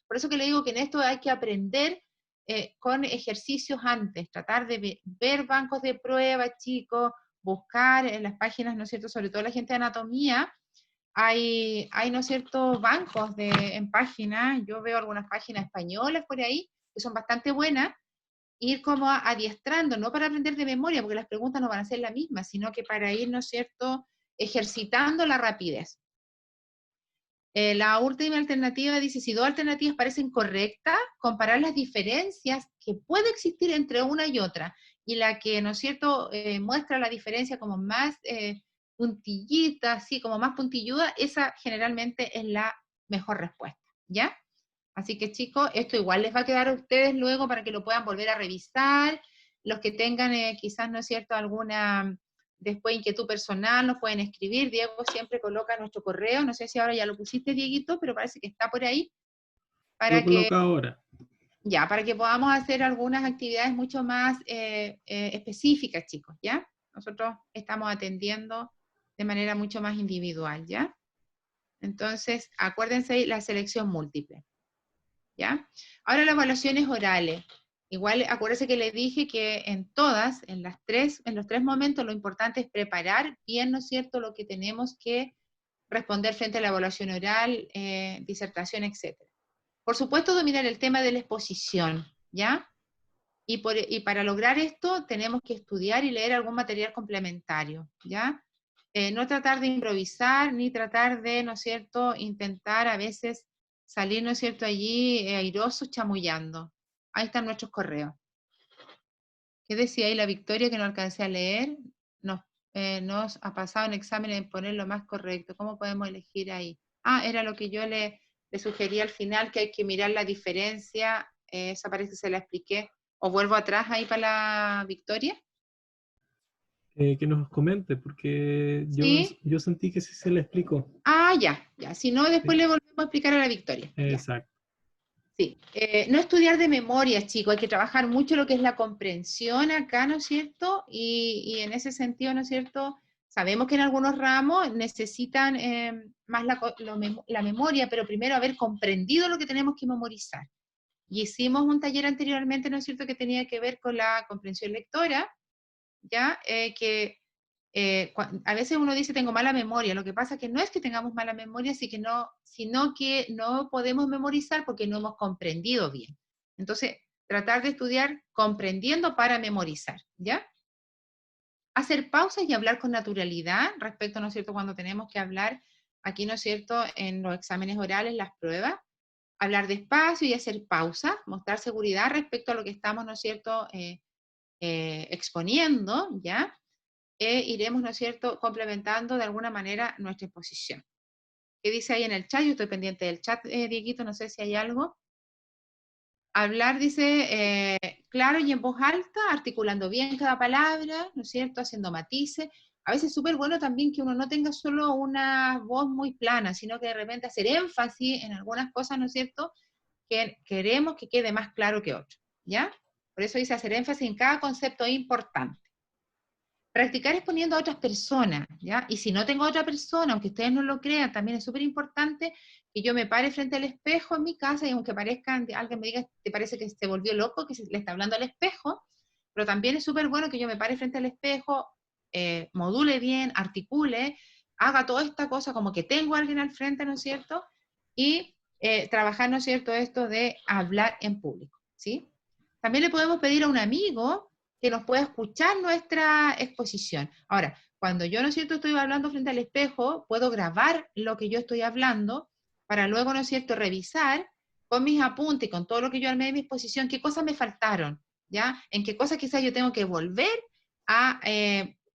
por eso que le digo que en esto hay que aprender con ejercicios antes, tratar de ver bancos de pruebas, chicos, buscar en las páginas, ¿no es cierto?, sobre todo la gente de anatomía, hay ¿no es cierto?, bancos en páginas, yo veo algunas páginas españolas por ahí, que son bastante buenas, ir como adiestrando, no para aprender de memoria, porque las preguntas no van a ser las mismas, sino que para ir, ¿no es cierto?, ejercitando la rapidez. La última alternativa dice, si 2 alternativas parecen correctas, comparar las diferencias que puede existir entre una y otra, y la que, ¿no es cierto?, muestra la diferencia como más puntillita, así como más puntilluda, esa generalmente es la mejor respuesta, ¿ya? Así que chicos, esto igual les va a quedar a ustedes luego para que lo puedan volver a revisar. Los que tengan quizás, ¿no es cierto?, alguna después inquietud personal, nos pueden escribir. Diego siempre coloca nuestro correo. No sé si ahora ya lo pusiste, Dieguito, pero parece que está por ahí. Lo Para que, coloco ahora. ya, para que podamos hacer algunas actividades mucho más específicas, chicos, ¿ya? Nosotros estamos atendiendo de manera mucho más individual, ¿ya? Entonces, acuérdense la selección múltiple. ¿Ya? Ahora las evaluaciones orales. Igual, acuérdense que les dije que en los tres momentos, lo importante es preparar bien, ¿no es cierto?, lo que tenemos que responder frente a la evaluación oral, disertación, etc. Por supuesto, dominar el tema de la exposición, ¿ya? Y para lograr esto, tenemos que estudiar y leer algún material complementario, ¿ya? No tratar de improvisar, ni tratar de, ¿no es cierto?, intentar a veces salir, ¿no es cierto?, allí airosos chamullando. Ahí están nuestros correos. ¿Qué decía ahí la Victoria que no alcancé a leer? Nos ha pasado en examen en poner lo más correcto. ¿Cómo podemos elegir ahí? Ah, era lo que yo le sugerí al final, que hay que mirar la diferencia. Esa parece que se la expliqué. ¿O vuelvo atrás ahí para la Victoria? Que nos comente, porque ¿Sí? yo sentí que sí se le explicó. Ah, ya. Si no, después Sí, le volvemos a explicar a la Victoria. Ya. exacto. Sí. No estudiar de memoria, chicos. Hay que trabajar mucho lo que es la comprensión acá, ¿no es cierto? Y en ese sentido, ¿no es cierto? Sabemos que en algunos ramos necesitan más la memoria, pero primero haber comprendido lo que tenemos que memorizar. Y hicimos un taller anteriormente, ¿no es cierto?, que tenía que ver con la comprensión lectora, ¿ya? A veces uno dice tengo mala memoria, lo que pasa es que no es que tengamos mala memoria, sino que no podemos memorizar porque no hemos comprendido bien. Entonces, tratar de estudiar comprendiendo para memorizar, ¿ya? Hacer pausas y hablar con naturalidad respecto, ¿no es cierto?, cuando tenemos que hablar aquí, ¿no es cierto?, en los exámenes orales, las pruebas. Hablar despacio y hacer pausas, mostrar seguridad respecto a lo que estamos, ¿no es cierto?, exponiendo, ¿ya? Iremos, ¿no es cierto?, complementando de alguna manera nuestra exposición. ¿Qué dice ahí en el chat? Yo estoy pendiente del chat, Dieguito, no sé si hay algo. Hablar, dice, claro y en voz alta, articulando bien cada palabra, ¿no es cierto?, haciendo matices. A veces es súper bueno también que uno no tenga solo una voz muy plana, sino que de repente hacer énfasis en algunas cosas, ¿no es cierto?, que queremos que quede más claro que otro, ¿ya? Por eso dice hacer énfasis en cada concepto importante. Practicar exponiendo a otras personas, ¿ya? Y si no tengo a otra persona, aunque ustedes no lo crean, también es súper importante que yo me pare frente al espejo en mi casa y aunque alguien me diga, te parece que se volvió loco, que le está hablando al espejo, pero también es súper bueno que yo me pare frente al espejo, module bien, articule, haga toda esta cosa como que tengo a alguien al frente, ¿no es cierto? Y trabajar, ¿no es cierto?, esto de hablar en público, ¿sí? También le podemos pedir a un amigo que nos pueda escuchar nuestra exposición. Ahora, cuando yo, ¿no es cierto?, estoy hablando frente al espejo, puedo grabar lo que yo estoy hablando para luego, ¿no es cierto?, revisar con mis apuntes y con todo lo que yo armé de mi exposición, qué cosas me faltaron, ¿ya? En qué cosas quizás yo tengo que volver a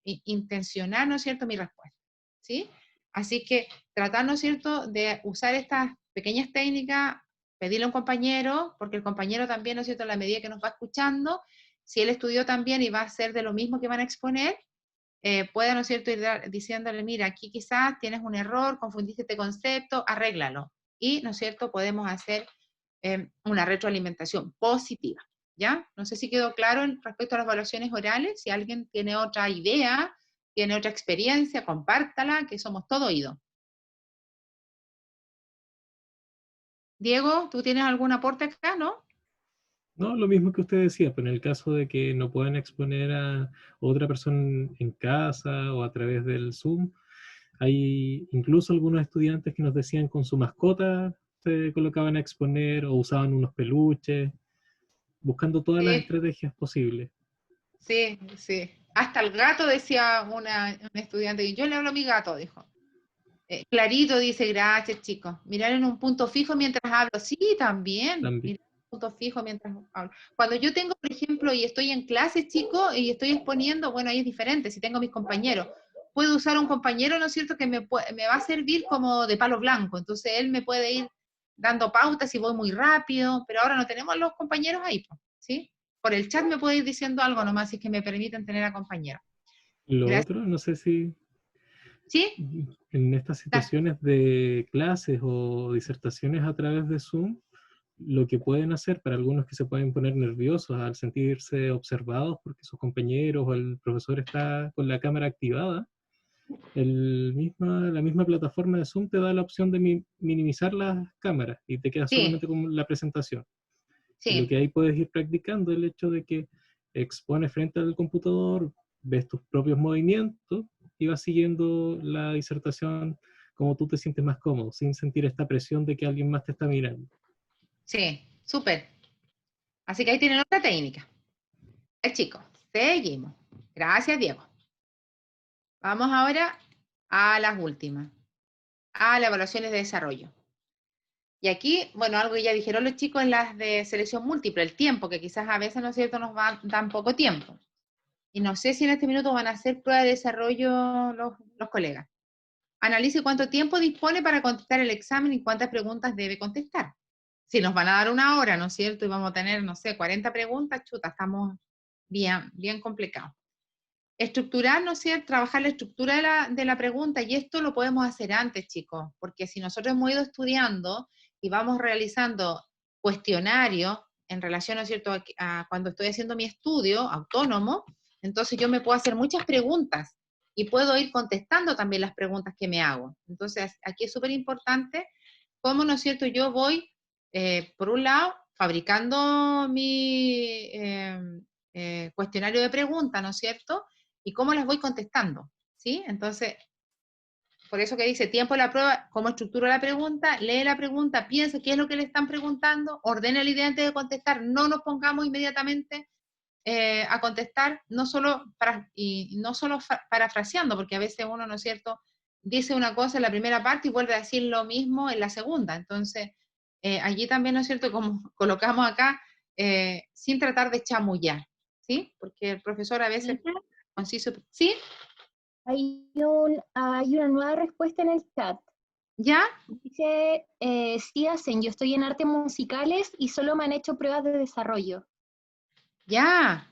intencionar, ¿no es cierto?, mi respuesta, ¿sí? Así que tratar, ¿no es cierto?, de usar estas pequeñas técnicas, pedirle a un compañero, porque el compañero también, ¿no es cierto?, a la medida que nos va escuchando, si él estudió también y va a hacer de lo mismo que van a exponer, pueda, ¿no es cierto?, ir diciéndole, mira, aquí quizás tienes un error, confundiste este concepto, arréglalo. Y, ¿no es cierto?, podemos hacer una retroalimentación positiva, ¿ya? No sé si quedó claro respecto a las evaluaciones orales. Si alguien tiene otra idea, tiene otra experiencia, compártala, que somos todo oído. Diego, ¿tú tienes algún aporte acá, no? No, lo mismo que usted decía, pero en el caso de que no puedan exponer a otra persona en casa o a través del Zoom, hay incluso algunos estudiantes que nos decían con su mascota se colocaban a exponer o usaban unos peluches, buscando todas las Sí, estrategias posibles. sí, sí. Hasta el gato, decía una estudiante, yo le hablo a mi gato, dijo. Clarito dice, gracias chicos. Mirar en un punto fijo mientras hablo. Sí, también. También. Mirar en un punto fijo mientras hablo. Cuando yo tengo, por ejemplo, y estoy en clases, chicos, y estoy exponiendo, bueno, ahí es diferente. Si tengo mis compañeros, puedo usar un compañero, ¿no es cierto?, que me va a servir como de palo blanco. Entonces él me puede ir dando pautas si voy muy rápido, pero ahora no tenemos los compañeros ahí, ¿sí? Por el chat me puede ir diciendo algo nomás, si es que me permiten tener a compañeros. Lo Gracias. otro, no sé si ¿Sí? en estas situaciones de clases o disertaciones a través de Zoom, lo que pueden hacer para algunos que se pueden poner nerviosos al sentirse observados porque sus compañeros o el profesor está con la cámara activada, la misma plataforma de Zoom te da la opción de minimizar las cámaras y te queda Sí, solamente con la presentación. Y lo sí. que ahí puedes ir practicando el hecho de que expones frente al computador, ves tus propios movimientos y vas siguiendo la disertación como tú te sientes más cómodo, sin sentir esta presión de que alguien más te está mirando. Sí, súper. Así que ahí tienen otra técnica. Chicos, seguimos. Gracias, Diego. Vamos ahora a las últimas, a las evaluaciones de desarrollo. Y aquí, bueno, algo que ya dijeron los chicos en las de selección múltiple, el tiempo, que quizás a veces, ¿no es cierto?, nos va tan poco tiempo. Y no sé si en este minuto van a hacer prueba de desarrollo los colegas. Analice cuánto tiempo dispone para contestar el examen y cuántas preguntas debe contestar. Si nos van a dar una hora, ¿no es cierto?, y vamos a tener, no sé, 40 preguntas, chuta, estamos bien complicados. Estructurar, ¿no es cierto?, trabajar la estructura de la pregunta, y esto lo podemos hacer antes, chicos, porque si nosotros hemos ido estudiando y vamos realizando cuestionarios en relación, ¿no es cierto?, a cuando estoy haciendo mi estudio autónomo, entonces yo me puedo hacer muchas preguntas y puedo ir contestando también las preguntas que me hago. Entonces, aquí es súper importante cómo, ¿no es cierto?, yo voy, por un lado, fabricando mi cuestionario de preguntas, ¿no es cierto?, y cómo las voy contestando, ¿sí? Entonces, por eso que dice tiempo de la prueba, cómo estructuro la pregunta, lee la pregunta, piensa qué es lo que le están preguntando, ordena la idea antes de contestar, no nos pongamos inmediatamente a contestar, no solo parafraseando, porque a veces uno, ¿no es cierto?, dice una cosa en la primera parte y vuelve a decir lo mismo en la segunda. Entonces, allí también, ¿no es cierto?, como colocamos acá, sin tratar de chamullar, ¿sí? Porque el profesor a veces conciso, ¿sí? Hay una nueva respuesta en el chat. ¿Ya? Dice, sí hacen, yo estoy en artes musicales y solo me han hecho pruebas de desarrollo. Ya.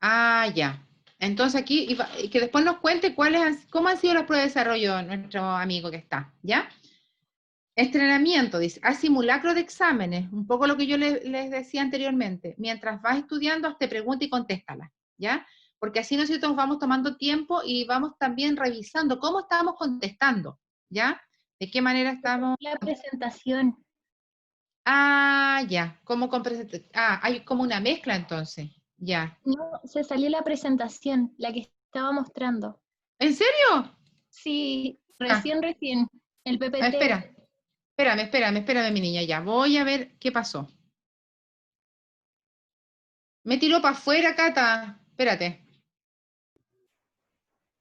Ah, ya. Entonces aquí, y que después nos cuente cómo han sido las pruebas de desarrollo nuestro amigo que está, ¿ya? Entrenamiento, dice, haz simulacro de exámenes, un poco lo que yo les decía anteriormente. Mientras vas estudiando, hazte pregunta y contéstala, ¿ya? porque así, ¿no es cierto?, nos vamos tomando tiempo y vamos también revisando cómo estamos contestando, ¿ya? ¿De qué manera estamos? La presentación. Ah, ya, hay como una mezcla entonces, ya. No, se salió la presentación, la que estaba mostrando. ¿En serio? Sí, Ah, recién, el PPT. espérame, mi niña, ya, voy a ver qué pasó. Me tiró para afuera, Cata, espérate.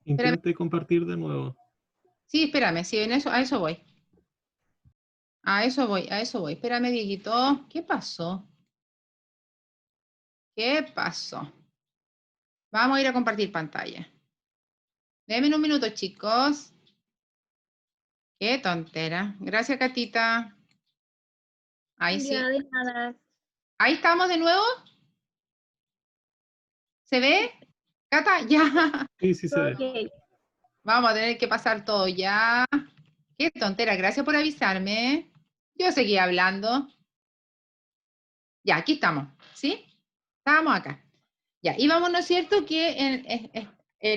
Intente compartir de nuevo. Sí, espérame, sí, a eso voy. A eso voy. Espérame, Dieguito. ¿Qué pasó? ¿Qué pasó? Vamos a ir a compartir pantalla. Denme un minuto, chicos. Qué tontera. Gracias, Catita. Ahí sí. Ya, de nada. Ahí estamos de nuevo. ¿Se ve? Cata, ya. Sí, sí se ve. Ok. Vamos a tener que pasar todo ya. Qué tontera. Gracias por avisarme. Yo seguí hablando. Ya, aquí estamos. ¿Sí? Estamos acá. Ya, y vamos, ¿no es cierto?, que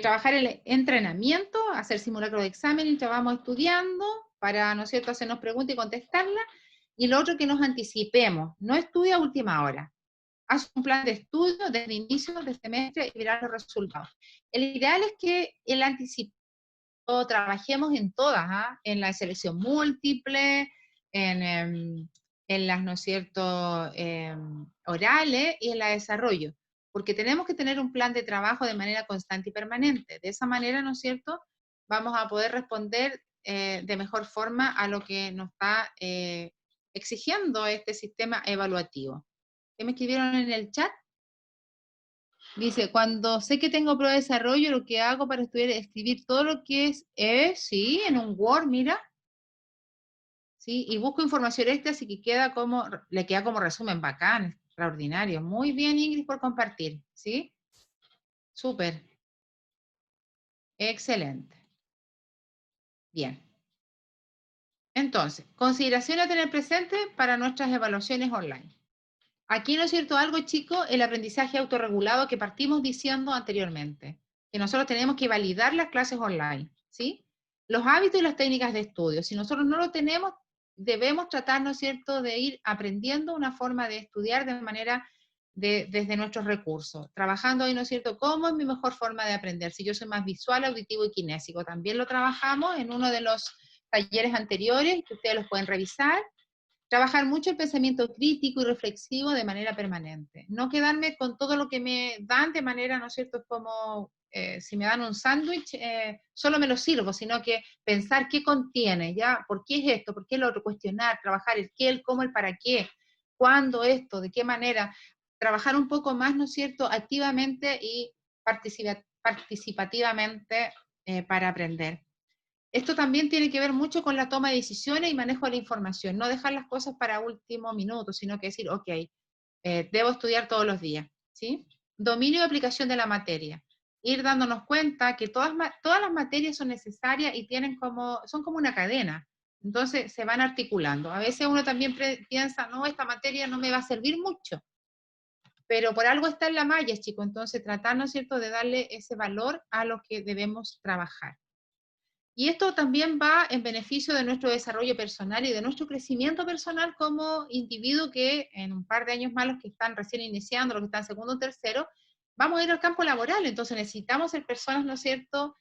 trabajar el entrenamiento, hacer simulacro de examen, y vamos estudiando para, ¿no es cierto?, hacernos preguntas y contestarlas. Y lo otro, que nos anticipemos. No estudia a última hora. Haz un plan de estudio desde el inicio del semestre y verás los resultados. El ideal es que el anticipado trabajemos en todas, ¿ah? En la selección múltiple, en las, ¿no es cierto?, orales, y en la de desarrollo, porque tenemos que tener un plan de trabajo de manera constante y permanente. De esa manera, ¿no es cierto?, vamos a poder responder de mejor forma a lo que nos está exigiendo este sistema evaluativo. ¿Qué me escribieron en el chat? Dice, cuando sé que tengo prueba de desarrollo, lo que hago para estudiar es escribir todo lo que sí, en un Word, mira, sí, y busco información extra, así que le queda como resumen, bacán, extraordinario. Muy bien, Ingrid, por compartir, ¿sí? Súper. Excelente. Bien. Entonces, consideración a tener presente para nuestras evaluaciones online. Aquí, ¿no es cierto?, algo, chicos, el aprendizaje autorregulado que partimos diciendo anteriormente, que nosotros tenemos que validar las clases online, ¿sí? Los hábitos y las técnicas de estudio. Si nosotros no lo tenemos, debemos tratar, ¿no es cierto?, de ir aprendiendo una forma de estudiar de manera desde nuestros recursos, trabajando ahí, ¿no es cierto?, cómo es mi mejor forma de aprender. Si yo soy más visual, auditivo y kinésico, también lo trabajamos en uno de los talleres anteriores, que ustedes los pueden revisar. Trabajar mucho el pensamiento crítico y reflexivo de manera permanente. No quedarme con todo lo que me dan de manera, ¿no es cierto?, como si me dan un sándwich, solo me lo sirvo, sino que pensar qué contiene, ¿ya? ¿Por qué es esto? ¿Por qué lo otro? Cuestionar, trabajar el qué, el cómo, el para qué, cuándo esto, de qué manera. Trabajar un poco más, ¿no es cierto?, activamente y participativamente para aprender. Esto también tiene que ver mucho con la toma de decisiones y manejo de la información, no dejar las cosas para último minuto, sino que decir, ok, debo estudiar todos los días, ¿sí? Dominio y aplicación de la materia. Ir dándonos cuenta que todas las materias son necesarias y son como una cadena, entonces se van articulando. A veces uno también piensa, no, esta materia no me va a servir mucho, pero por algo está en la malla, chicos, entonces tratar, ¿no es cierto?, de darle ese valor a lo que debemos trabajar. Y esto también va en beneficio de nuestro desarrollo personal y de nuestro crecimiento personal como individuo, que en un par de años más, los que están recién iniciando, los que están segundo o tercero, vamos a ir al campo laboral. Entonces necesitamos ser personas, ¿no es cierto?,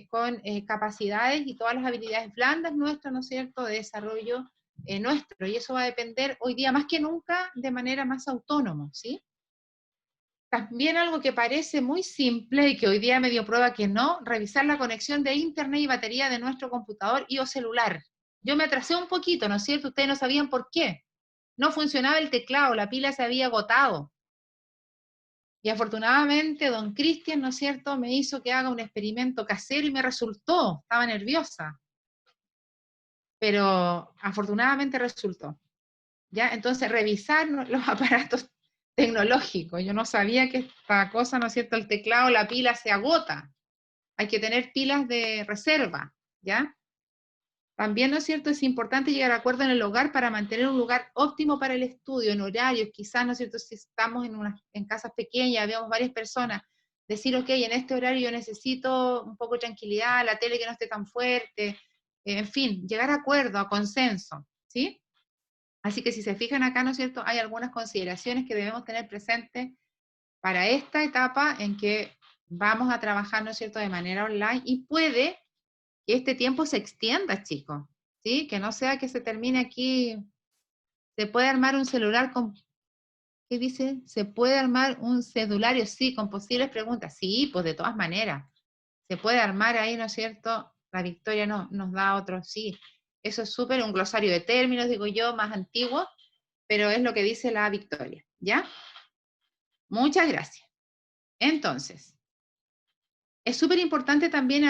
con capacidades y todas las habilidades blandas nuestras, ¿no es cierto?, de desarrollo nuestro. Y eso va a depender hoy día más que nunca de manera más autónoma, ¿sí? También algo que parece muy simple y que hoy día me dio prueba que no, revisar la conexión de internet y batería de nuestro computador y o celular. Yo me atrasé un poquito, ¿no es cierto? Ustedes no sabían por qué. No funcionaba el teclado, la pila se había agotado. Y afortunadamente don Cristian, ¿no es cierto?, me hizo que haga un experimento casero y me resultó. Estaba nerviosa. Pero afortunadamente resultó. ¿Ya? Entonces, revisar los aparatos tecnológico. Yo no sabía que esta cosa, ¿no es cierto?, el teclado, la pila se agota. Hay que tener pilas de reserva, ¿ya? También, ¿no es cierto?, es importante llegar a acuerdo en el hogar para mantener un lugar óptimo para el estudio, en horarios, quizás, ¿no es cierto?, si estamos en casas pequeñas, vemos varias personas, decir, ok, en este horario yo necesito un poco de tranquilidad, la tele que no esté tan fuerte, en fin, llegar a acuerdo, a consenso, ¿sí? Así que si se fijan acá, ¿no es cierto?, hay algunas consideraciones que debemos tener presentes para esta etapa en que vamos a trabajar, ¿no es cierto?, de manera online, y puede que este tiempo se extienda, chicos, ¿sí? Que no sea que se termine aquí. Se puede armar un celular con, ¿qué dice? Se puede armar un cedulario, sí, con posibles preguntas. Sí, pues de todas maneras. Se puede armar ahí, ¿no es cierto? La Victoria nos da otro, sí. Eso es súper, un glosario de términos, digo yo, más antiguo, pero es lo que dice la Victoria, ¿ya? Muchas gracias. Entonces, es súper importante también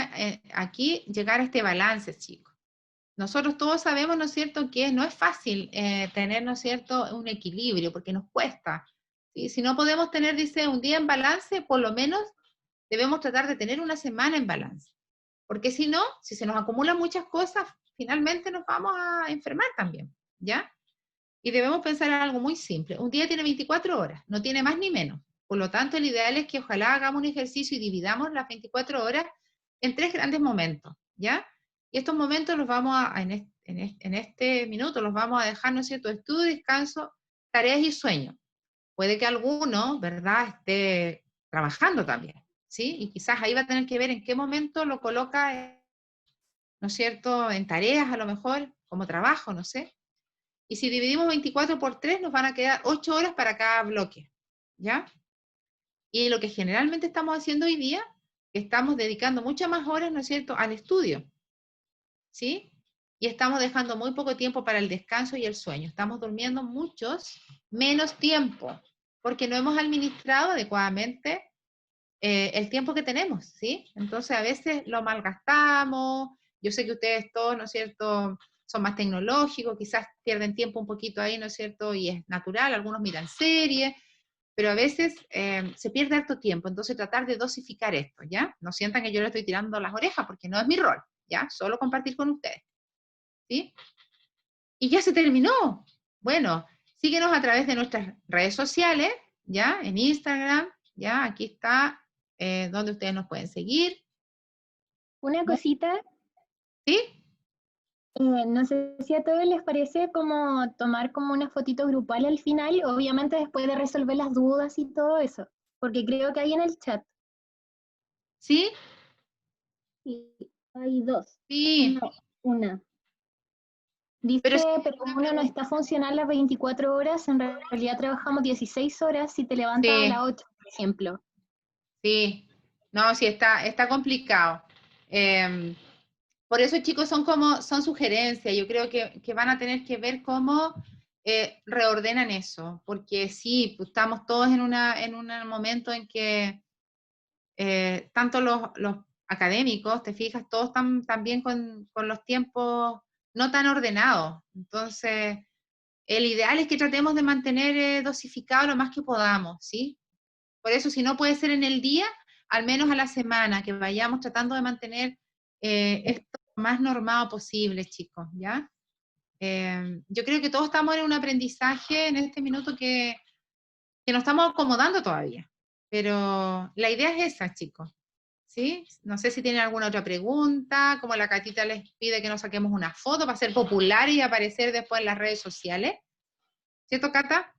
aquí llegar a este balance, chicos. Nosotros todos sabemos, ¿no es cierto?, que no es fácil tener, ¿no es cierto?, un equilibrio, porque nos cuesta. ¿Sí? Si no podemos tener, dice, un día en balance, por lo menos debemos tratar de tener una semana en balance. Porque si no, si se nos acumulan muchas cosas, finalmente nos vamos a enfermar también, ¿ya? Y debemos pensar en algo muy simple. Un día tiene 24 horas, no tiene más ni menos. Por lo tanto, el ideal es que ojalá hagamos un ejercicio y dividamos las 24 horas en 3 grandes momentos, ¿ya? Y estos momentos los vamos a, en este minuto, los vamos a dejar, ¿no es cierto?, estudio, descanso, tareas y sueño. Puede que alguno, ¿verdad?, esté trabajando también, ¿sí? Y quizás ahí va a tener que ver en qué momento lo coloca, ¿no es cierto?, en tareas a lo mejor, como trabajo, no sé. Y si dividimos 24 por 3, nos van a quedar 8 horas para cada bloque, ¿ya? Y lo que generalmente estamos haciendo hoy día, estamos dedicando muchas más horas, ¿no es cierto?, al estudio, ¿sí? Y estamos dejando muy poco tiempo para el descanso y el sueño. Estamos durmiendo menos tiempo, porque no hemos administrado adecuadamente el tiempo que tenemos, ¿sí? Entonces a veces lo malgastamos. Yo sé que ustedes todos, ¿no es cierto?, son más tecnológicos, quizás pierden tiempo un poquito ahí, ¿no es cierto?, y es natural, algunos miran series, pero a veces se pierde harto tiempo, entonces tratar de dosificar esto, ¿ya? No sientan que yo le estoy tirando las orejas, porque no es mi rol, ¿ya? Solo compartir con ustedes, ¿sí? Y ya se terminó. Bueno, síguenos a través de nuestras redes sociales, ¿ya? En Instagram, ¿ya? Aquí está donde ustedes nos pueden seguir. Una cosita, ¿Sí? no sé si a todos les parece como tomar como una fotito grupal al final, obviamente después de resolver las dudas y todo eso, porque creo que hay en el chat. ¿Sí? Sí, hay dos. Sí. No, una. Dice, Pero sí, pero uno no está funcional las 24 horas, en realidad trabajamos 16 horas si te levantas a las 8, por ejemplo. sí. No, sí, está complicado. Por eso, chicos, son sugerencias. Yo creo que van a tener que ver cómo reordenan eso. Porque sí, pues, estamos todos en un momento en que tanto los académicos, te fijas, todos están también con los tiempos no tan ordenados. Entonces, el ideal es que tratemos de mantener dosificado lo más que podamos, ¿sí? Por eso, si no puede ser en el día, al menos a la semana, que vayamos tratando de mantener esto lo más normado posible, chicos, ¿ya? Yo creo que todos estamos en un aprendizaje en este minuto que nos estamos acomodando todavía, pero la idea es esa, chicos, ¿sí? No sé si tienen alguna otra pregunta, como la Catita les pide que nos saquemos una foto para ser populares y aparecer después en las redes sociales, ¿cierto, Cata?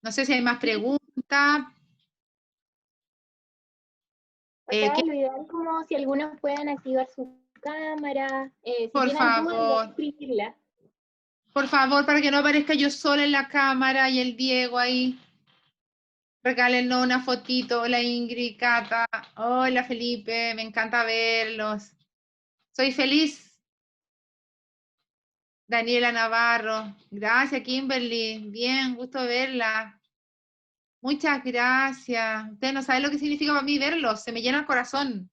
No sé si hay más preguntas. Acá lo ideal es como si algunos pueden activar su cámara, si Por tienen dudas, favor, escribirla. para que no aparezca yo sola en la cámara y el Diego ahí. Regálenos una fotito. Hola Ingrid, Cata. Hola Felipe, me encanta verlos. Soy feliz. Daniela Navarro. Gracias, Kimberly. Bien, gusto verla. Muchas gracias. Ustedes no saben lo que significa para mí verlos. Se me llena el corazón.